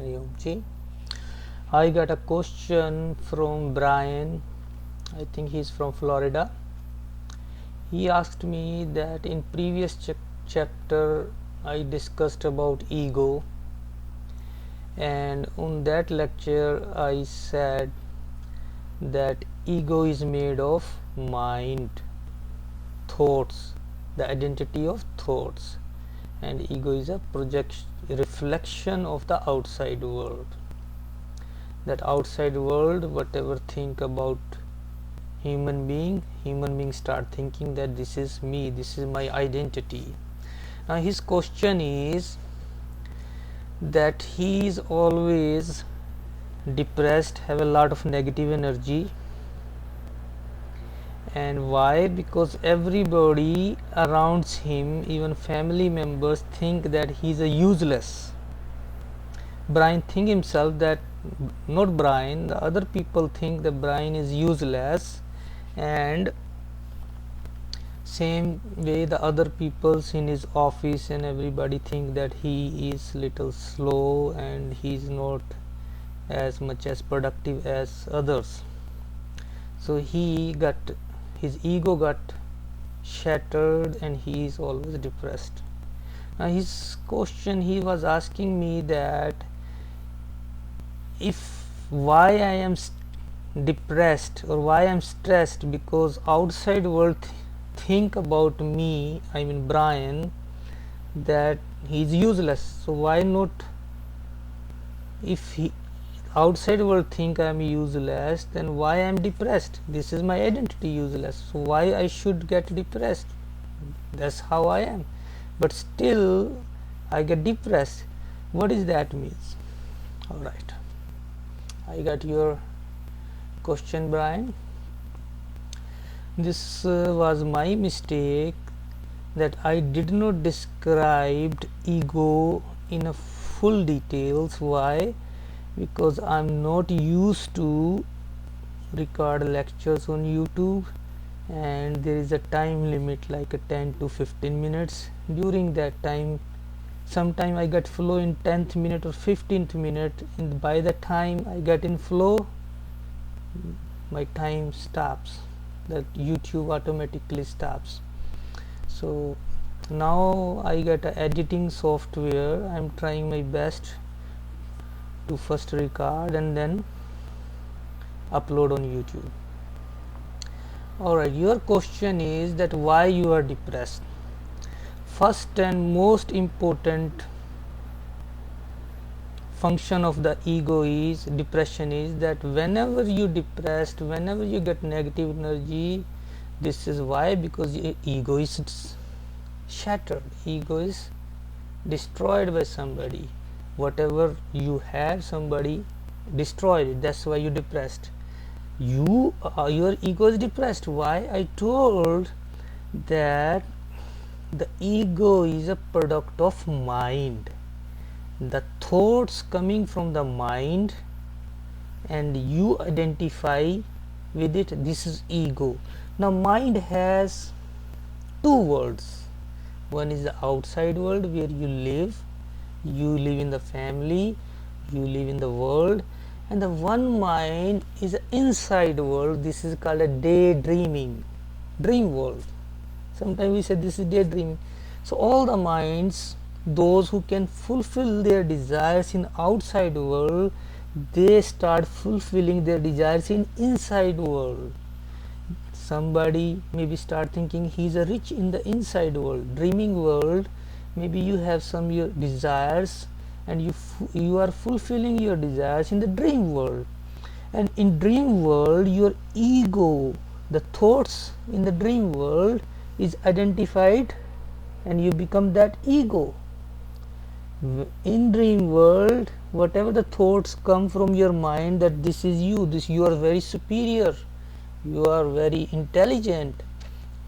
Enlightened. I got a question from Brian. I think he's from Florida. He asked me that in previous chapter I discussed about ego, and on that lecture I said that ego is made of mind, thoughts, the identity of thoughts, and ego is a reflection of the outside world. That outside world, whatever think about human being start thinking that this is me, this is my identity. Now his question is that he is always depressed, have a lot of negative energy. And why? Because everybody around him, even family members, think that he is a useless. Brian think himself that, not Brian, the other people think that Brian is useless, and same way the other peoples in his office and everybody think that he is little slow and he is not as much as productive as others. So his ego got shattered and he is always depressed. Now his question, he was asking me that if why I am depressed or why I am stressed, because outside world think about me, I mean Brian, that he is useless. So why not, if he outside world think I am useless, then why I am depressed? This is my identity, useless. So why I should get depressed? That's how I am. But still I get depressed. What is that means? All right, I got your question, Brian. This was my mistake, that I did not describe ego in a full details. Why? Because I'm not used to record lectures on YouTube, and there is a time limit like a 10 to 15 minutes. During that time, sometime I get flow in 10th minute or 15th minute, and by the time I get in flow, my time stops, that YouTube automatically stops. So now I get a editing software. I'm trying my best to first record and then upload on YouTube. Alright, your question is that why you are depressed. First and most important function of the ego is depression, is that whenever you depressed, whenever you get negative energy, this is why, because your ego is shattered, ego is destroyed by somebody. Whatever you had, somebody destroyed it. That's why you depressed. Your ego is depressed. Why? I told that the ego is a product of mind. The thoughts coming from the mind, and you identify with it. This is ego. Now mind has two worlds. One is the outside world where you live in the family, you live in the world, and the one mind is the inside world. This is called a daydreaming, dream world. Sometimes we say this is daydreaming. So all the minds, those who can fulfill their desires in outside world, they start fulfilling their desires in inside world. Somebody maybe start thinking he's a rich in the inside world, dreaming world. Maybe you have some your desires, and you are fulfilling your desires in the dream world. And in dream world, your ego, the thoughts in the dream world is identified, and you become that ego. In dream world, whatever the thoughts come from your mind, that this is you, this you are very superior, you are very intelligent,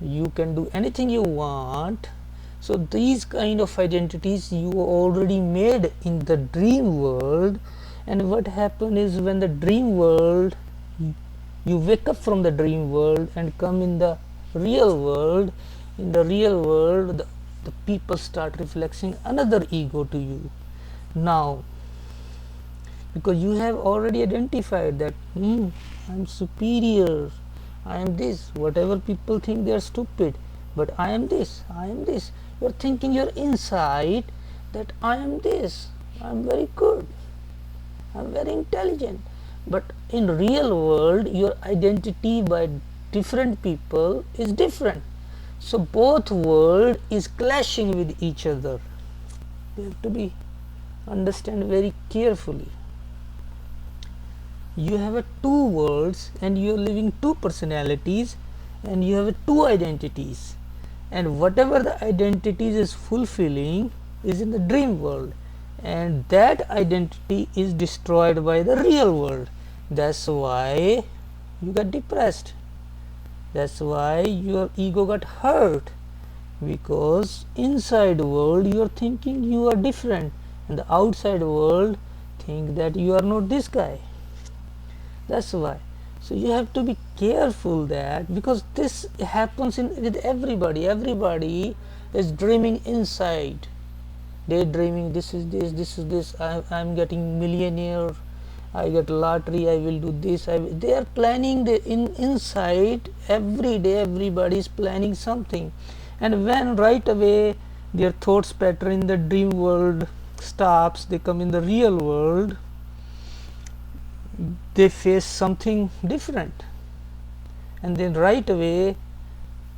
you can do anything you want. So these kind of identities you already made in the dream world. And what happens is, when the dream world, you wake up from the dream world and come in the real world, in the real world the people start reflecting another ego to you. Now because you have already identified that I'm superior, I am this. Whatever people think, they are stupid, but I am this, I am this. You're thinking your inside that I am this, I'm very good, I'm very intelligent. But in real world, your identity by different people is different. So both world is clashing with each other. You have to be understand very carefully. You have a two worlds and you are living two personalities and you have a two identities, and whatever the identities is fulfilling is in the dream world, and that identity is destroyed by the real world. That's why you got depressed, that's why your ego got hurt, because inside world you are thinking you are different and the outside world think that you are not this guy. That's why. So you have to be careful that, because this happens with everybody. Everybody is dreaming inside. Daydreaming, this is this, this is this, I'm getting millionaire, I get lottery, I will do this. They are planning inside every day. Everybody is planning something, and when right away their thoughts pattern in the dream world stops, they come in the real world, they face something different, and then right away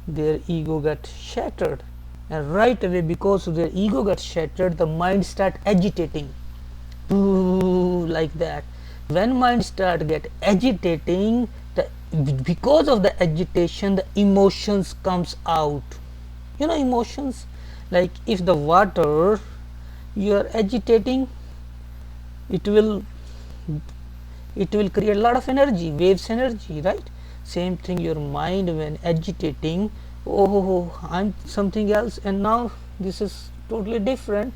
their ego got shattered, and right away because their ego got shattered, the mind start agitating. Ooh, like that. When mind start get agitating, because of the agitation the emotions comes out. Emotions, like if the water you are agitating, it will create a lot of energy, waves energy, right? Same thing, your mind when agitating, oh, I'm something else and now this is totally different,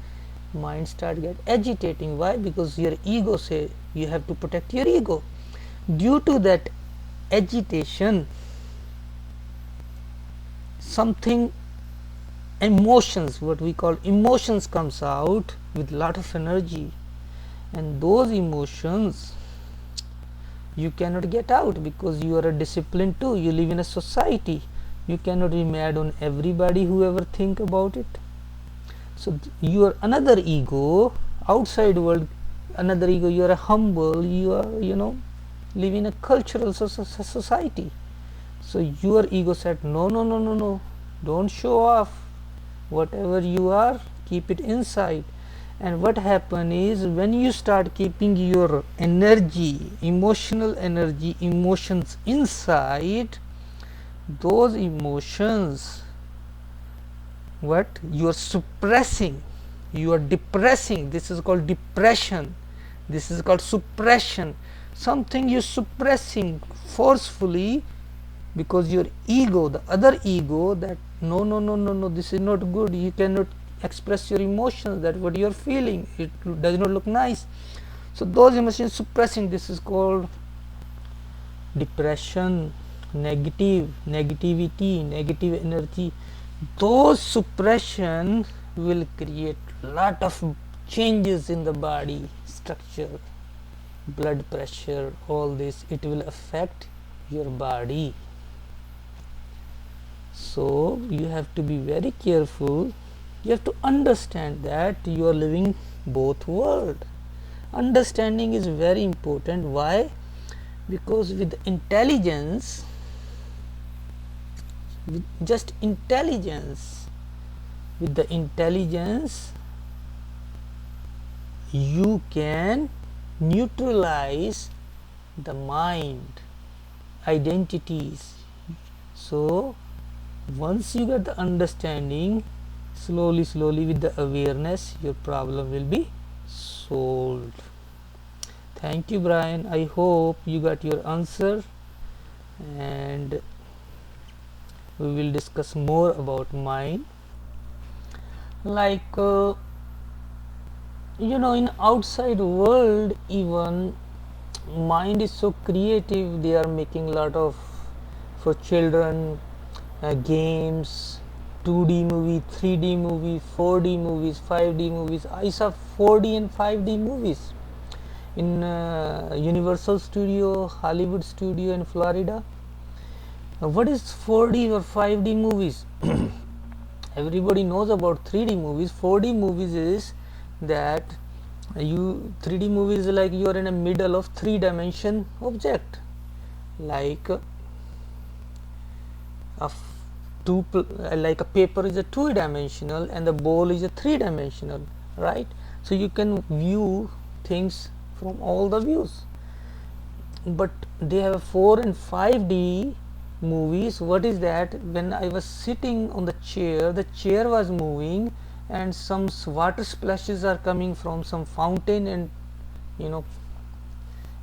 mind start get agitating. Why? Because your ego say you have to protect your ego. Due to that agitation, something, emotions, what we call emotions, comes out with lot of energy, and those emotions you cannot get out because you are a discipline too. You live in a society, you cannot be mad on everybody whoever think about it. So you are another ego, outside world another ego, you are a humble, you are live in a cultural society. So your ego said no, no, no, no, no, don't show off, whatever you are keep it inside. And what happen is, when you start keeping your energy, emotional energy, emotions inside, those emotions, what you are suppressing, you are depressing, this is called depression, this is called suppression. Something you suppressing forcefully, because your ego, the other ego, that no, no, no, no, no, this is not good, you cannot express your emotions, that what you are feeling, it does not look nice. So those emotions suppressing, this is called depression, negativity, negative energy. Those suppression will create lot of changes in the body structure, blood pressure, all this, it will affect your body. So you have to be very careful. You have to understand that you are living both world. Understanding is very important. Why? Because with intelligence, with just intelligence, with the intelligence you can neutralize the mind identities. So once you get the understanding, slowly with the awareness, your problem will be solved. Thank you, Brian. I hope you got your answer, and we will discuss more about mind. Like in outside world, even mind is so creative, they are making a lot of, for children, games, 2D movie, 3D movie, 4D movies, 5D movies. I saw 4D and 5D movies. in Universal Studio, Hollywood Studio in Florida. What is 4D or 5D movies? Everybody knows about 3D movies. 4D movies is that 3D movies is like you are in a middle of 3-dimension object, like like a paper is a 2-dimensional and the ball is a 3-dimensional, right? So you can view things from all the views. But they have 4 and 5D movies. What is that? When I was sitting on the chair was moving and some water splashes are coming from some fountain, and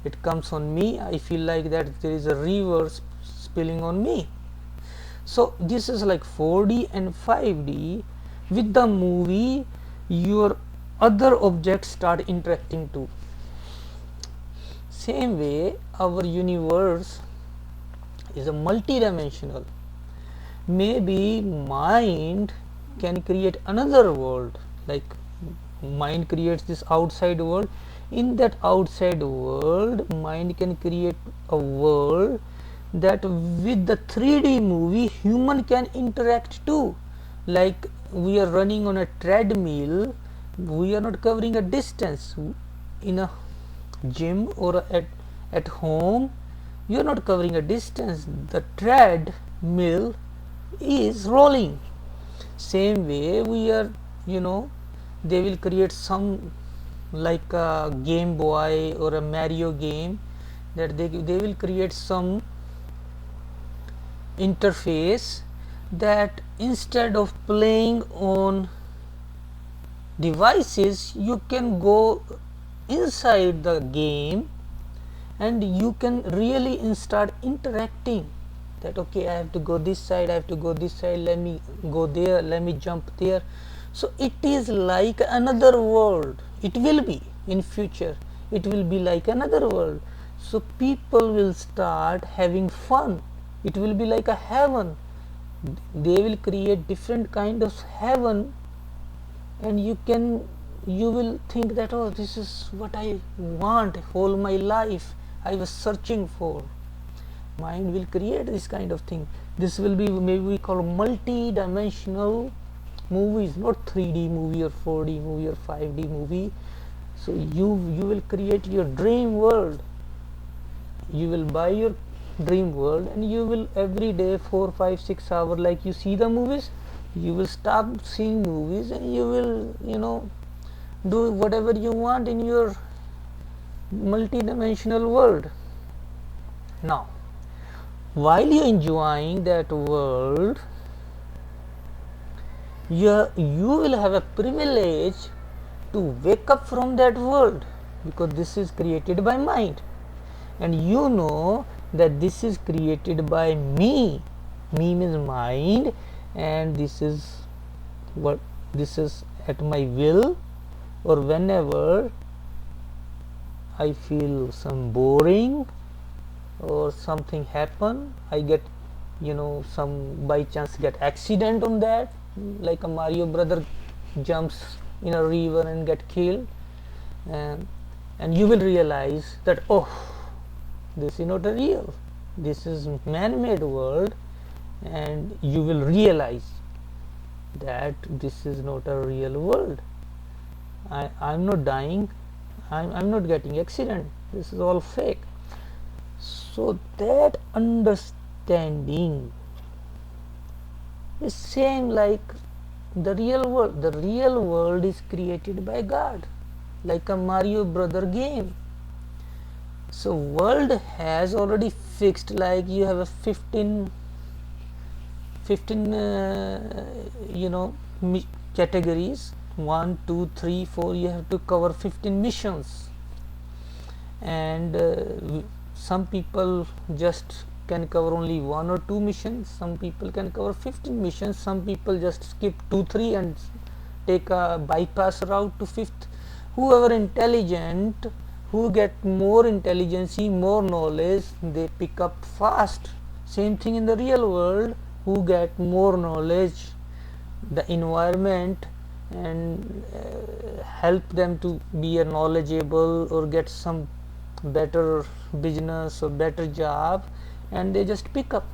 it comes on me. I feel like that there is a river spilling on me. So this is like 4D and 5D. With the movie, your other objects start interacting too. Same way, our universe is a multi-dimensional. Maybe mind can create another world, like mind creates this outside world. In that outside world, mind can create a world that with the 3D movie human can interact too. Like we are running on a treadmill, we are not covering a distance. In a gym or at home, you are not covering a distance, the treadmill is rolling. Same way we are, they will create some like a Game Boy or a Mario game, that they will create some interface that instead of playing on devices, you can go inside the game and you can really start interacting, that okay, I have to go this side, I have to go this side, let me go there, let me jump there. So it is like another world. It will be in future, it will be like another world. So people will start having fun. It will be like a heaven. They will create different kind of heaven, and you will think that, oh, this is what I want whole my life, I was searching for. Mind will create this kind of thing. This will be maybe we call multi-dimensional movies, not 3D movie or 4D movie or 5D movie. So you will create your dream world. You will buy your dream world and you will every day 4, 5, 6 hours, like you see the movies, you will stop seeing movies and you will do whatever you want in your multi-dimensional world. Now while you're enjoying that world, you will have a privilege to wake up from that world, because this is created by mind, and you know that this is created by me. Me means mind, and this is at my will, or whenever I feel some boring or something happen, I get some by chance get accident on that, like a Mario brother jumps in a river and get killed, and you will realize that, oh, this is not a real, this is man-made world, and you will realize that this is not a real world. I'm not dying, I'm not getting accident, this is all fake. So that understanding is same like the real world. The real world is created by God, like a Mario brother game. So world has already fixed, like you have a 15 categories, 1, 2, 3, 4, you have to cover 15 missions, and some people just can cover only 1 or 2 missions, some people can cover 15 missions, some people just skip 2, 3 and take a bypass route to 5th. Whoever intelligent, who get more intelligence, more knowledge, they pick up fast. Same thing in the real world, who get more knowledge, the environment and help them to be a knowledgeable or get some better business or better job, and they just pick up.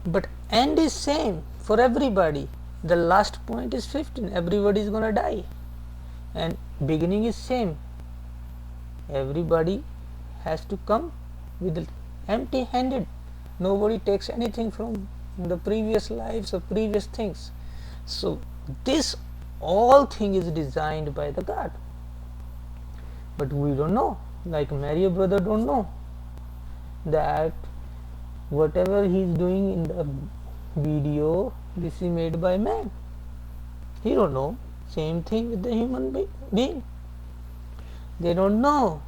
But end is same for everybody. The last point is 15. Everybody is gonna die, and beginning is same. Everybody has to come with empty-handed. Nobody takes anything from the previous lives or previous things. So this all thing is designed by the God, but we don't know. Like Mario brother don't know that whatever he is doing in the video, this is made by man. He don't know. Same thing with the human being. They don't know.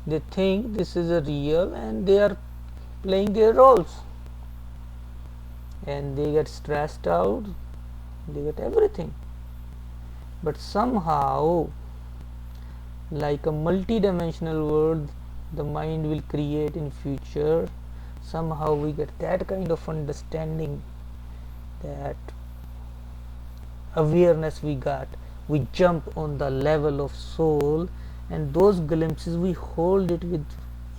They think this is a real, and they are playing their roles, and they get stressed out, they get everything. But somehow, like a multi-dimensional world the mind will create in future, somehow we get that kind of understanding, that awareness we got, we jump on the level of soul, and those glimpses we hold it with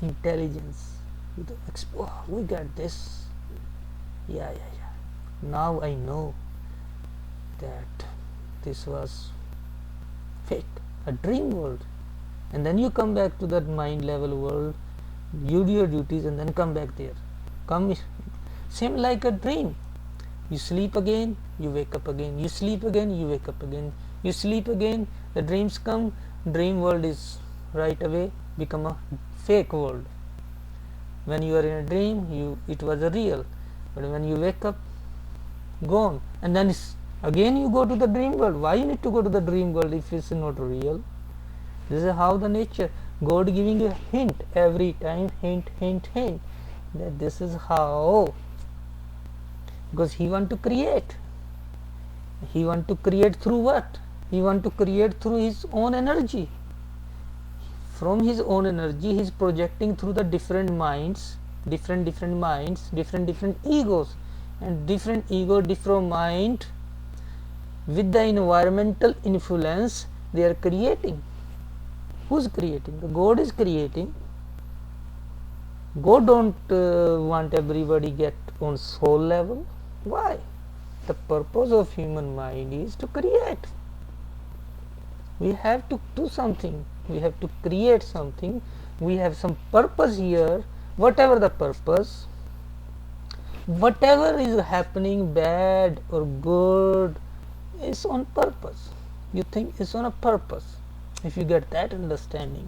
intelligence, with oh, we got this, yeah, now I know that this was fake, a dream world. And then you come back to that mind level world, you do your duties, and then come back there. Come, same like a dream. You sleep again, you wake up again, you sleep again, you wake up again, you sleep again, the dreams come, dream world is right away become a fake world. When you are in a dream, it was a real, but when you wake up, gone. And then again you go to the dream world. Why you need to go to the dream world if it's not real? This is how the nature, God giving you a hint every time, hint, that this is how, because he want to create. He want to create through what? He want to create through his own energy. From his own energy, he is projecting through the different minds, different minds, different egos, and different ego, different mind, with the environmental influence, they are creating. Who's creating? The God is creating. God don't want everybody get on soul level. Why? The purpose of human mind is to create. We have to do something. We have to create something. We have some purpose here. Whatever the purpose, whatever is happening, bad or good, is on purpose. You think it's on a purpose. If you get that understanding,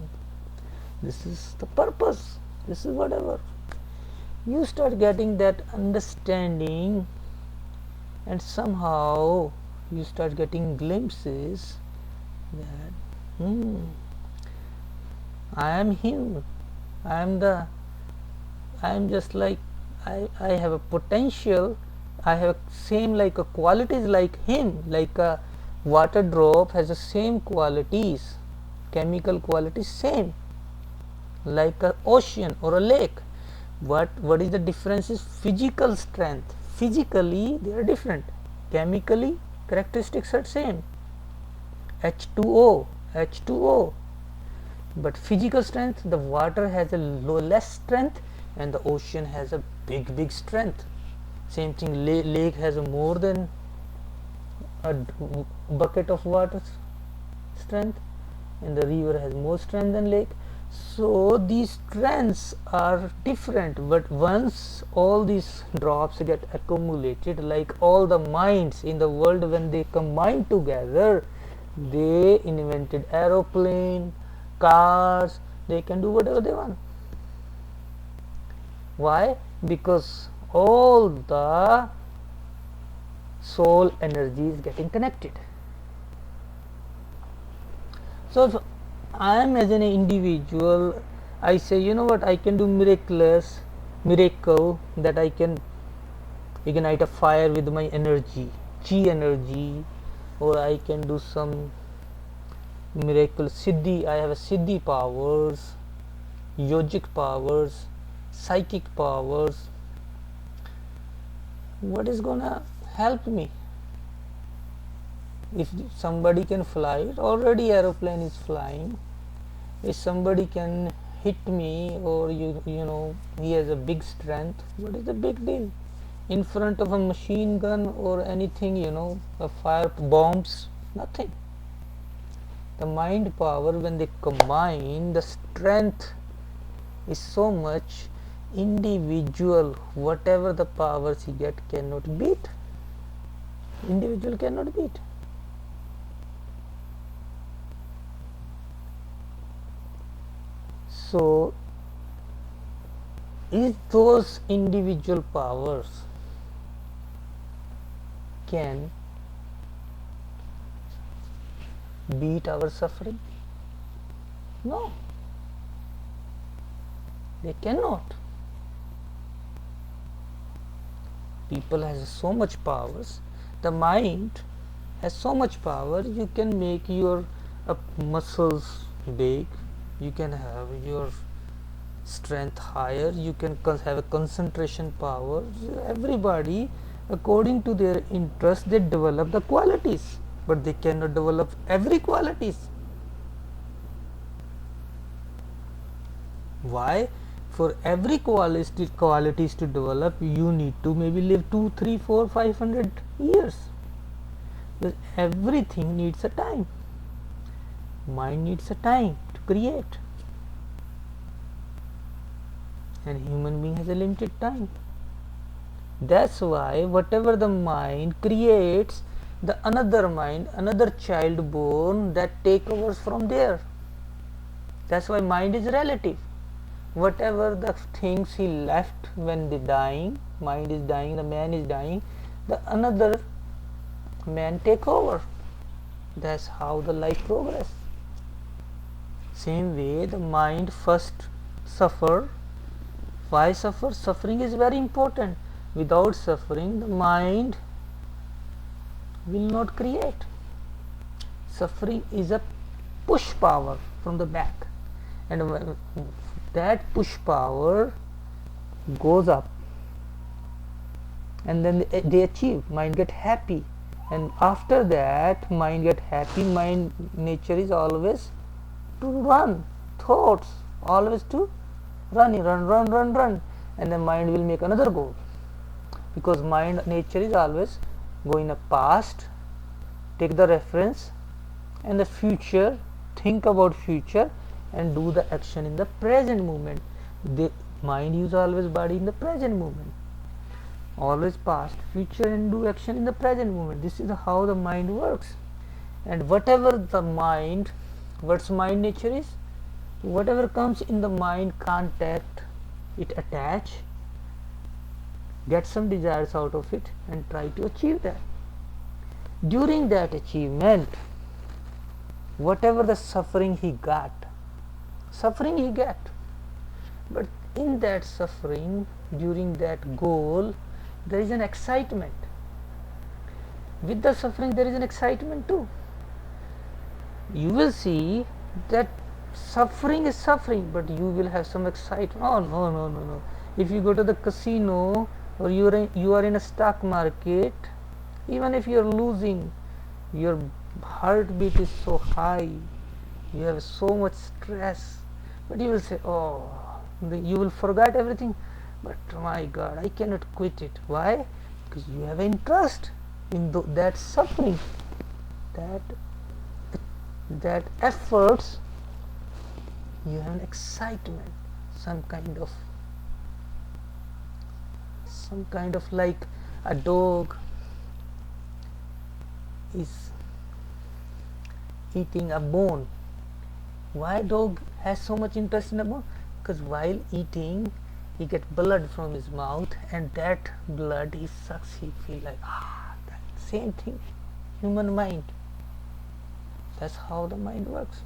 this is the purpose, this is whatever, you start getting that understanding, and somehow you start getting glimpses that I am him, I am just like, I have a potential, I have same like a qualities like him, like a water drop has the same qualities, chemical qualities same, like a ocean or a lake. What is the difference is physical strength. Physically they are different, chemically characteristics are same, H2O, but physical strength, the water has a less strength and the ocean has a big strength. Same thing, lake has a more than a bucket of water strength, and the river has more strength than lake. So these strengths are different, but once all these drops get accumulated, like all the minds in the world, when they combine together, they invented aeroplane, cars, they can do whatever they want. Why? Because all the soul energy is getting connected. So if I am as an individual, I say, you know what, I can do miracle, that I can ignite a fire with my energy, chi energy, or I can do some miracle siddhi. I have a siddhi powers, yogic powers, psychic powers. What is gonna help me? If somebody can fly it, already aeroplane is flying. If somebody can hit me, or you know, he has a big strength, what is the big deal in front of a machine gun or anything, you know, a fire bombs? Nothing. The mind power, when they combine, the strength is so much, individual, whatever the powers he get, cannot beat. Individual cannot beat. So is those individual powers can beat our suffering? No, they cannot. People has so much powers. The mind has so much power. You can make your muscles big, you can have your strength higher, you can have a concentration power. Everybody, according to their interest, they develop the qualities, but they cannot develop every qualities. Why? For every qualities to develop, you need to maybe live 2, 3, 4, 500 years. Because everything needs a time. Mind needs a time to create, and human being has a limited time. That's why whatever the mind creates, the another mind, another child born, that take overs from there. That's why mind is relative. Whatever the things he left when they dying, mind is dying, the man is dying, the another man take over. That's how the life progress. Same way the mind first suffer. Why suffer? Suffering is very important. Without suffering, the mind will not create. Suffering is a push power from the back, and that push power goes up, and then they achieve. Mind get happy, and after that mind get happy. Mind nature is always to run. Thoughts always to run, and the mind will make another goal, because mind nature is always go in the past, take the reference, and the future, think about future, and do the action in the present moment. The mind use always body in the present moment, always past, future, and do action in the present moment. This is how the mind works. And whatever the mind, what's mind nature is, whatever comes in the mind, contact it, attach, get some desires out of it, and try to achieve that. During that achievement, whatever the suffering he got, but in that suffering, during that goal, there is an excitement. With the suffering, there is an excitement too. You will see that suffering is suffering, but you will have some excitement. Oh no. If you go to the casino, or you are in a stock market, even if you are losing, your heartbeat is so high, you have so much stress, but you will say, oh, you will forget everything, but my God, I cannot quit it. Why? Because you have interest in that suffering, that efforts. You have an excitement, some kind of like a dog is eating a bone. Why dog has so much interest in a bone? Because while eating, he get blood from his mouth, and that blood he sucks, he feel like, that same thing. Human mind, that's how the mind works.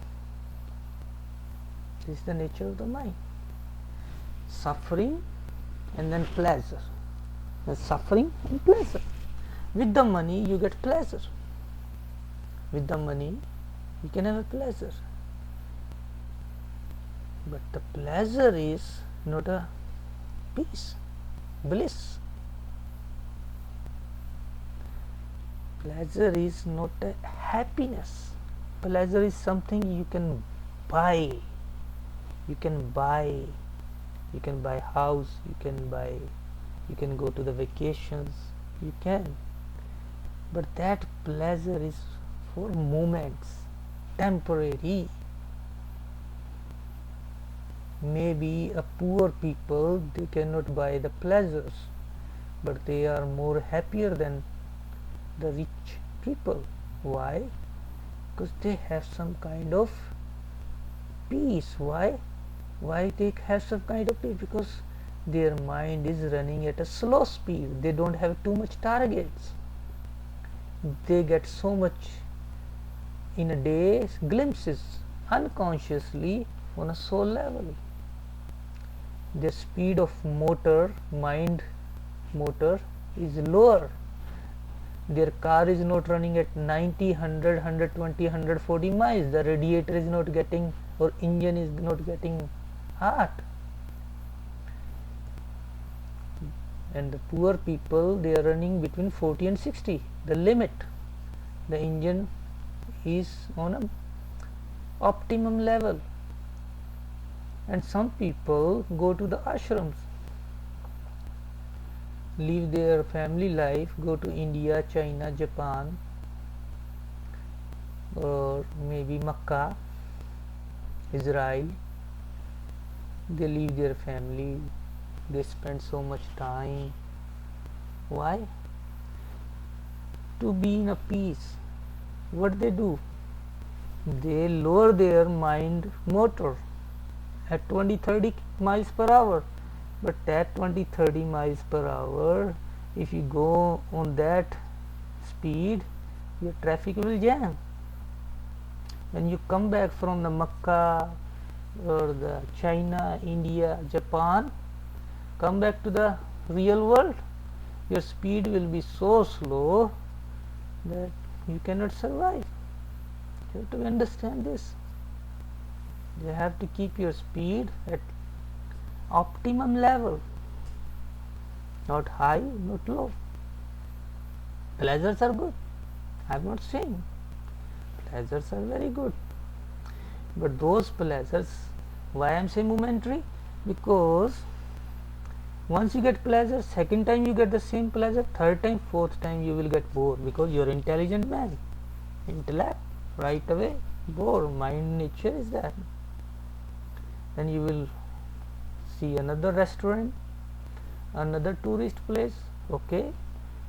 This is the nature of the mind. Suffering and then pleasure. Suffering and pleasure. With the money you get pleasure. With the money you can have a pleasure. But the pleasure is not a peace, bliss. Pleasure is not a happiness. Pleasure is something you can buy. You can buy. You can buy house. You can buy. You can go to the vacations. You can. But that pleasure is for moments, temporary. Maybe a poor people, they cannot buy the pleasures, but they are more happier than the rich people. Why? Because they have some kind of peace. Why they have some kind of peace? Because their mind is running at a slow speed. They don't have too much targets. They get so much in a day, glimpses unconsciously on a soul level. The speed of mind motor is lower. Their car is not running at 90, 100, 120, 140 miles. The radiator is not getting, or engine is not getting hot. And the poor people, they are running between 40 and 60, the limit. The engine is on a optimum level. And some people go to the ashrams, leave their family life, go to India, China, Japan, or maybe Makkah, Israel. They leave their family, they spend so much time. Why? To be in a peace. What they do? They lower their mind motor at 20-30 miles per hour. But at 20-30 miles per hour, if you go on that speed, your traffic will jam. When you come back from the Makkah or the China, India, Japan, come back to the real world, your speed will be so slow that you cannot survive. You have to understand this. You have to keep your speed at optimum level, not high, not low. Pleasures are good. I am not saying pleasures are very good, but those pleasures, why I am saying momentary? Because once you get pleasure, second time you get the same pleasure, third time, fourth time you will get bored, because you are intelligent man. Intellect, right away bored. Mind nature is that. Then you will see another restaurant, another tourist place, okay,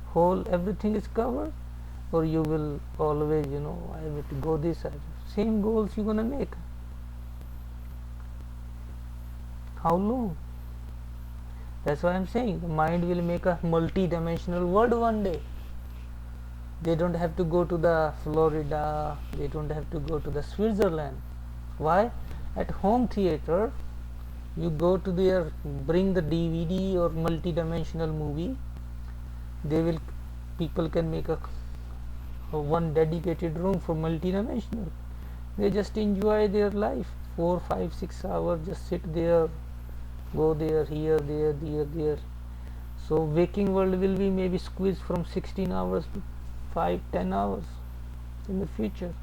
whole everything is covered, or you will always, I will go this side. Same goals you're gonna make. How long? That's why I'm saying the mind will make a multi-dimensional world one day. They don't have to go to the Florida, they don't have to go to the Switzerland. Why? At home theater, you go to there, bring the DVD or multi-dimensional movie. People can make a one dedicated room for multi-dimensional. They just enjoy their life, 4, 5, 6 hours, just sit there, go there, here, there. So waking world will be maybe squeezed from 16 hours to 5, 10 hours in the future.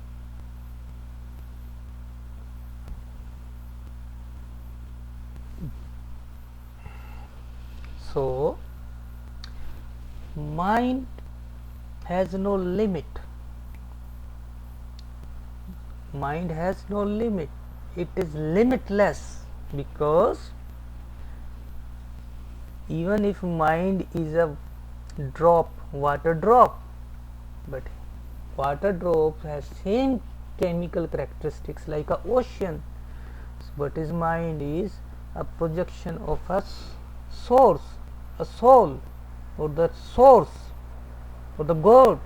So mind has no limit. Mind has no limit. It is limitless, because even if mind is a drop, water drop, but water drop has same chemical characteristics like a ocean, but his mind is a projection of a source, a soul, or the source, or the God,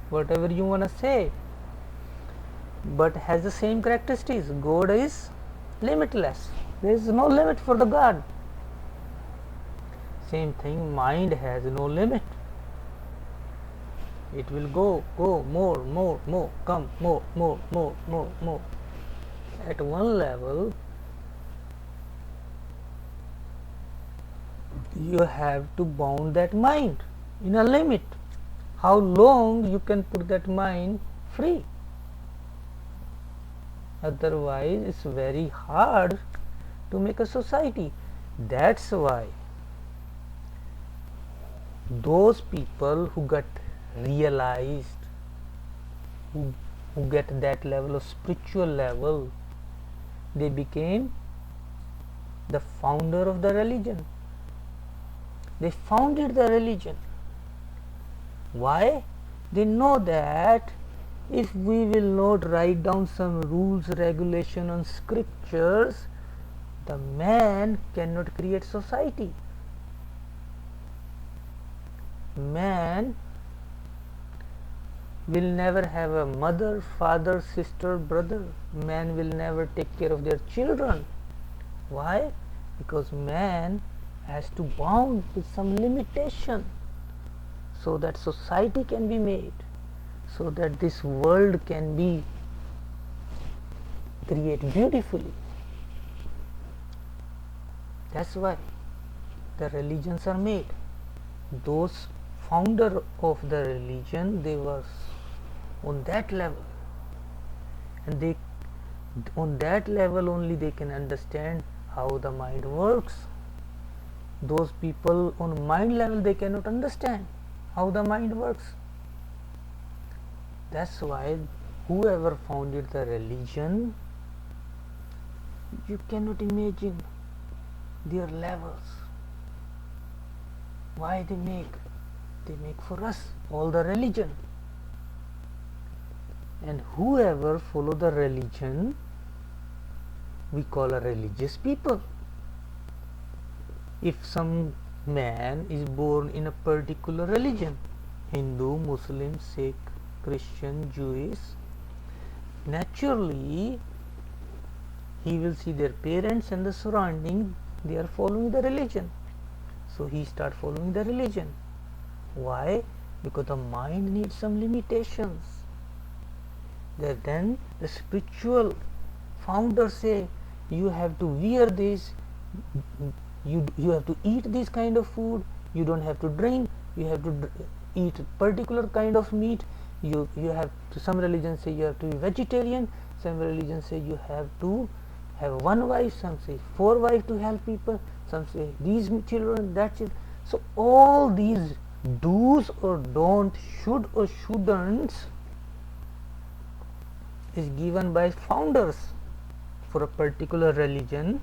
whatever you want to say, but has the same characteristics. God is limitless. There is no limit for the God. Same thing, mind has no limit. It will go, more, come, more. At one level, you have to bound that mind in a limit. how long you can put that mind free. Otherwise it's very hard to make a society. That's why those people who got realized, who get that level of spiritual level, they became the founder of the religion. They founded the religion. Why? They know that if we will not write down some rules, regulation on scriptures, the man cannot create society. Man will never have a mother, father, sister, brother. Man will never take care of their children. Why? Because man has to bound with some limitation, so that society can be made, so that this world can be created beautifully. That's why the religions are made. Those founder of the religion, they were on that level, and they on that level only they can understand how the mind works. Those people on mind level, they cannot understand how the mind works. That's why whoever founded the religion, you cannot imagine their levels. Why they make for us all the religion. And whoever follow the religion, we call a religious people. If some man is born in a particular religion, Hindu, Muslim, Sikh, Christian, Jewish, naturally he will see their parents and the surrounding, they are following the religion, so he start following the religion. Why? Because the mind needs some limitations. Then the spiritual founders say, you have to wear this, you have to eat this kind of food, you don't have to drink, you have to eat particular kind of meat, you have to, some religions say you have to be vegetarian, some religions say you have to have one wife, some say 4 wives to help people, some say these children, that children. So all these do's or don't, should or shouldn't is given by founders for a particular religion,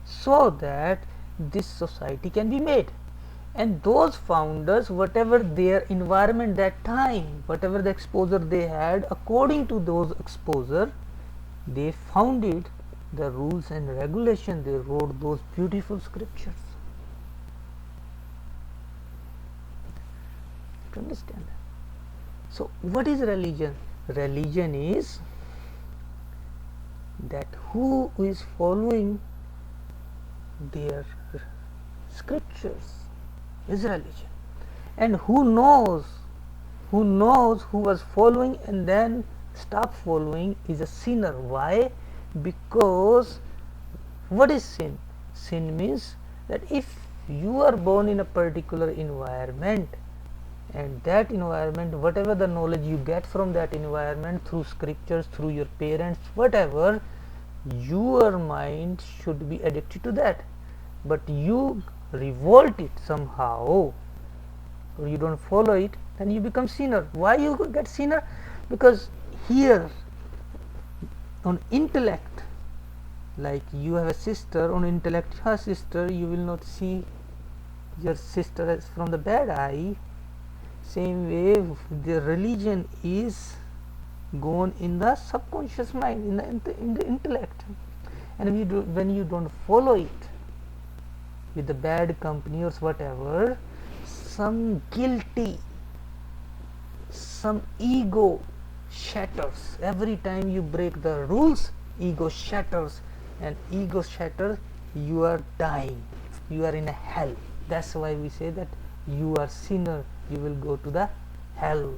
so that this society can be made. And those founders, whatever their environment that time, whatever the exposure they had, according to those exposure, they founded the rules and regulation. They wrote those beautiful scriptures. To understand that. So what is religion? Religion is that who is following their scriptures is religion, and who knows who was following and then stop following is a sinner. Why? Because what is sin? Sin means that if you are born in a particular environment, and that environment, whatever the knowledge you get from that environment through scriptures, through your parents, whatever, your mind should be addicted to that, but you revolt it somehow, or you don't follow it, then you become sinner. Why you get sinner? Because here on intellect, like you have a sister, on intellect her sister, you will not see your sister as from the bad eye. Same way the religion is gone in the subconscious mind, in the intellect, and when you don't follow it with the bad company or whatever, some guilty, some ego shatters. Every time you break the rules, ego shatters, and ego shatters, you are dying, you are in a hell. That's why we say that you are sinner, you will go to the hell.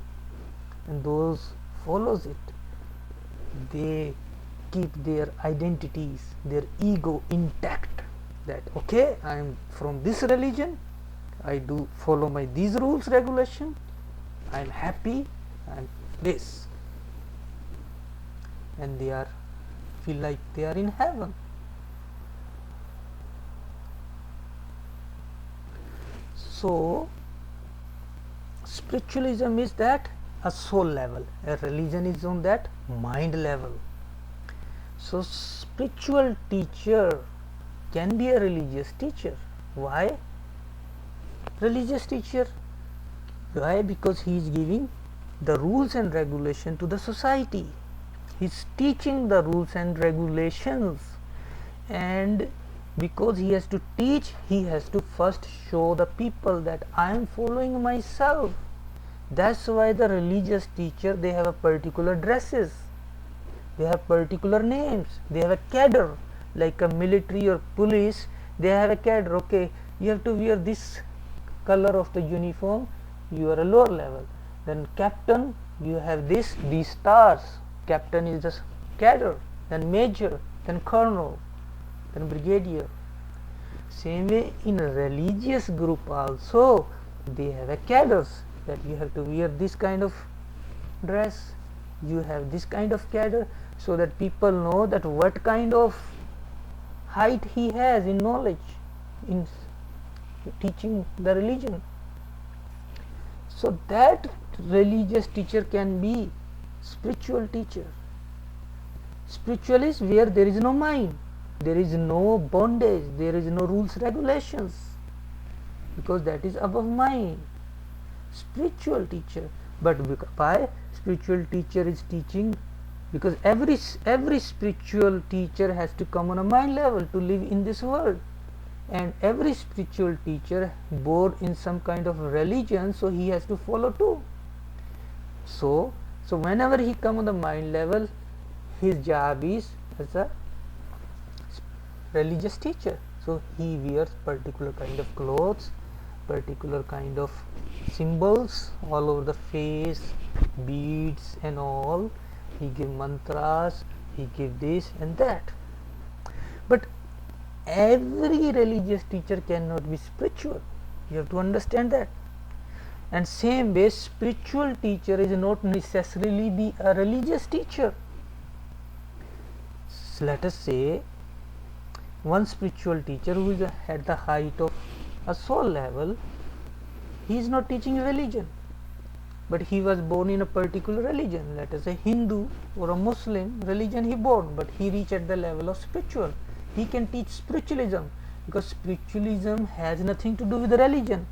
And those follows it, they keep their identities, their ego intact, that okay, I am from this religion, I do follow my these rules regulation, I am happy, I am this, and they are feel like they are in heaven. So spiritualism is that a soul level, a religion is on that mind level. So spiritual teacher can be a religious teacher. Why religious teacher? Why? Because he is giving the rules and regulation to the society. He is teaching the rules and regulations, and because he has to teach, he has to first show the people that I am following myself. That's why the religious teacher, they have a particular dresses, they have particular names, they have a cadre, like a military or police, they have a cadre. Okay, you have to wear this color of the uniform, you are a lower level. Then captain, you have these stars, captain is the cadre, then major, then colonel, then brigadier. Same way in a religious group also, they have a cadres, that you have to wear this kind of dress, you have this kind of cadre, so that people know that what kind of height he has in knowledge, in teaching the religion. So that religious teacher can be spiritual teacher. Spiritual is where there is no mind, there is no bondage, there is no rules regulations, because that is above mind. Spiritual teacher, but why spiritual teacher is teaching? Because every spiritual teacher has to come on a mind level to live in this world, and every spiritual teacher born in some kind of religion, so he has to follow too. So whenever he come on the mind level, his job is as a religious teacher. So he wears particular kind of clothes, particular kind of symbols all over the face, beads and all. He give mantras, he give this and that. But every religious teacher cannot be spiritual. You have to understand that. And same way, spiritual teacher is not necessarily be a religious teacher. So let us say one spiritual teacher who is at the height of a soul level, he is not teaching religion, but he was born in a particular religion, let us say Hindu or a Muslim religion he born, but he reached at the level of spiritual. He can teach spiritualism, because spiritualism has nothing to do with the religion,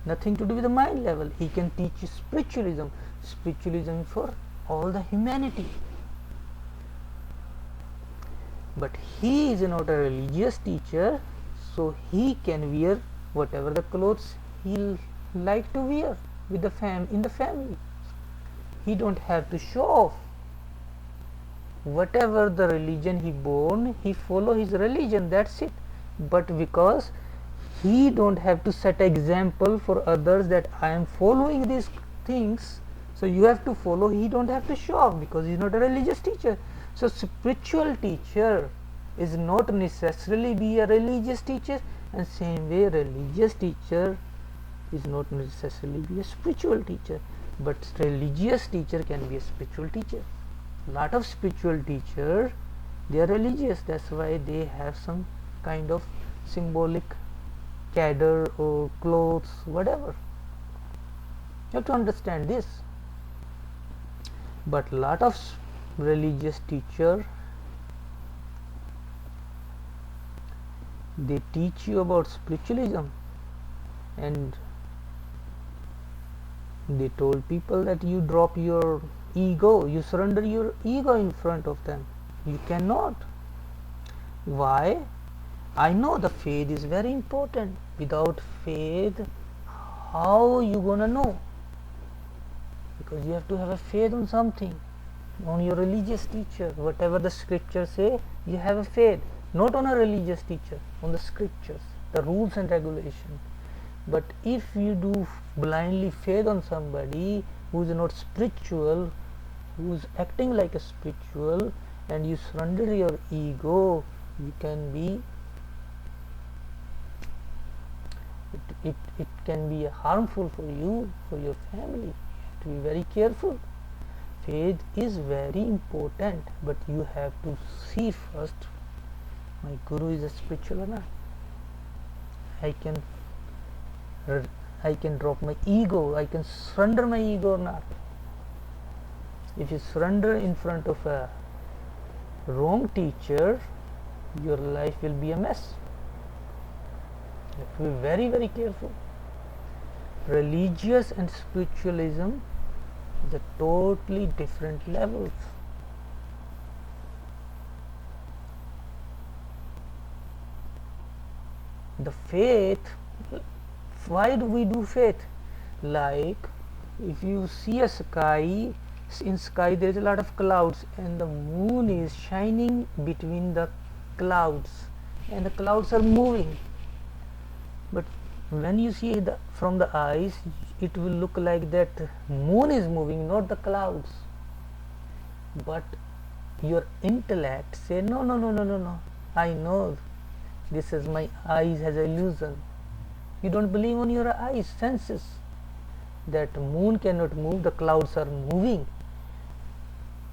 nothing to do with the mind level. He can teach spiritualism for all the humanity. But he is not a religious teacher, so he can wear whatever the clothes he like to wear with the in the family. He don't have to show off. Whatever the religion he born, he follow his religion, that's it. But because he don't have to set example for others that I am following these things, so you have to follow, he don't have to show off, because he is not a religious teacher. So spiritual teacher is not necessarily be a religious teacher, and same way religious teacher is not necessarily be a spiritual teacher, but religious teacher can be a spiritual teacher. Lot of spiritual teacher, they are religious, that's why they have some kind of symbolic cadre or clothes, whatever. You have to understand this. But lot of religious teacher, they teach you about spiritualism, and they told people that you drop your ego, you surrender your ego in front of them. You cannot. Why? I know the faith is very important. Without faith, how you gonna know? Because you have to have a faith on something, on your religious teacher. Whatever the scriptures say, you have a faith, not on a religious teacher, on the scriptures, the rules and regulations. But if you do blindly faith on somebody who is not spiritual, who is acting like a spiritual, and you surrender your ego, you can be it can be harmful for you, for your family. You have to be very careful. Faith is very important, but you have to see first, my guru is a spiritual or not. I can I can drop my ego, I can surrender my ego or not. If you surrender in front of a wrong teacher, your life will be a mess. You have to be very, very careful. Religious and spiritualism is a totally different levels. The faith, why do we do faith? Like if you see a sky, in sky there is a lot of clouds and the moon is shining between the clouds and the clouds are moving, but when you see from the eyes, it will look like that moon is moving, not the clouds. But your intellect say no, no, no, no, no, no, I know this is my eyes has illusion. You don't believe on your eyes, senses, that moon cannot move, the clouds are moving.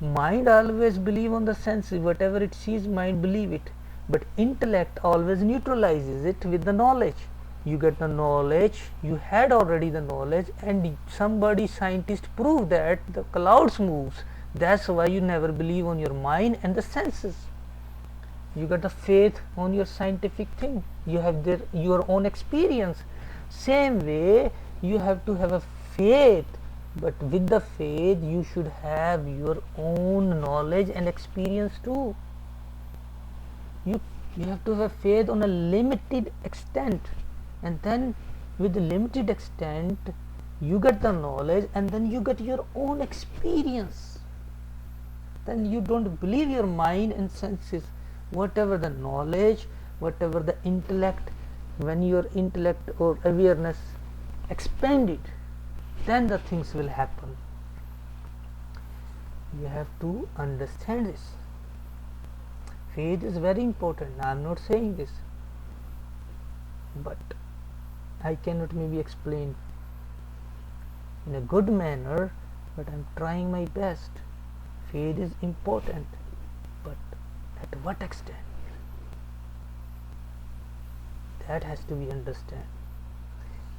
Mind always believe on the senses, whatever it sees, mind believe it, but intellect always neutralizes it with the knowledge. You get the knowledge, you had already the knowledge, and somebody scientist proved that the clouds moves. That's why you never believe on your mind and the senses. You got the faith on your scientific thing, you have your own experience. Same way you have to have a faith, but with the faith you should have your own knowledge and experience too. You have to have faith on a limited extent, and then with the limited extent you get the knowledge, and then you get your own experience. Then you don't believe your mind and senses, whatever the knowledge, whatever the intellect. When your intellect or awareness expanded, then the things will happen. You have to understand this. Faith is very important. I am not saying this, but I cannot maybe explain in a good manner, but I am trying my best. Faith is important, but at what extent? That has to be understood.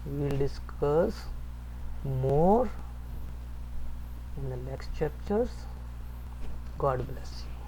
We will discuss more in the next chapters. God bless you.